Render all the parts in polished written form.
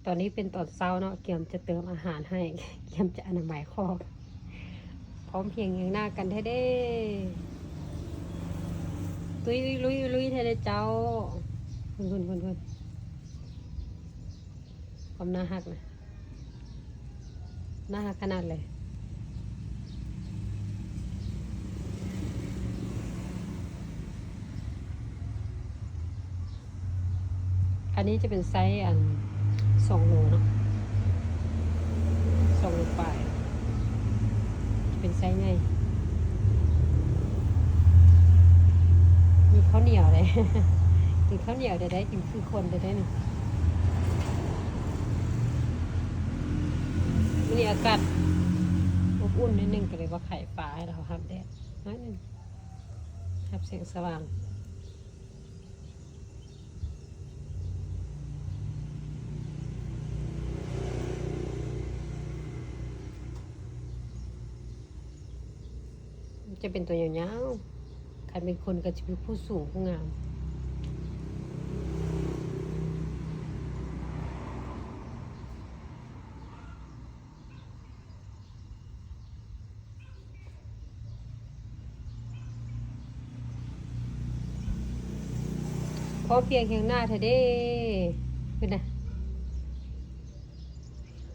อนนี้เป็นตอนเช้าเนาะเกียมจะเติมอาหารให้เกียมจะอนามัยคอพร้อมเพียงอย่างหน้ากันแท้เด้ลุยลุยลุยแท้เด้เจ้าคุณความน่าหักนะน่าหักขนาดเลยอันนี้จะเป็นไซส์2 โลเนาะ2 โลปลายเป็นไซส์ใหญ่มีข้าวเหนียวเลย กินข้าวเหนียวได้กินคือคนได้หนึ่งวันนี้อากาศอบอุ่นนิดนึงก็เลยว่าไข่ปลาให้เราหับแดดน้อยหนึ่งหับแสงสว่างจะเป็นตัวยาวๆใครเป็นคนก็จะเป็นผู้สูงผู้งามพอเพียงเคียงหน้าเธอเด้เป็นไง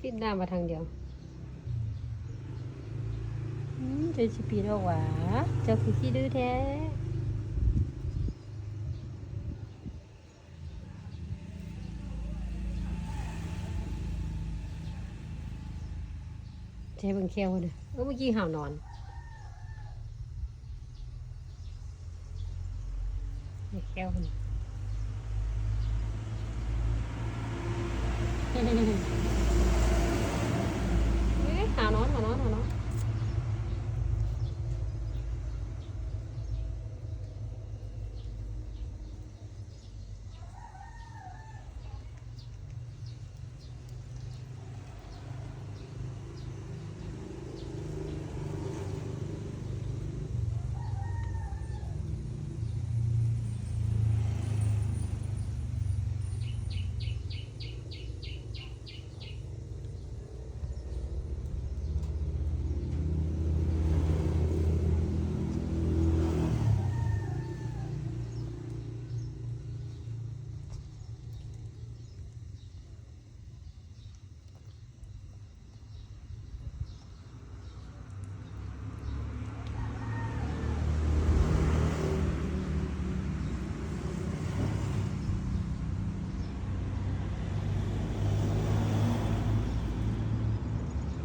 พิดหน้ามาทางเดียวเจะชิปีแล้วหวะเจ้าคือขี้ดื้อแท้ใช้เบิ่งแควนะเมื่อกี้ห่าวนอนแควนะ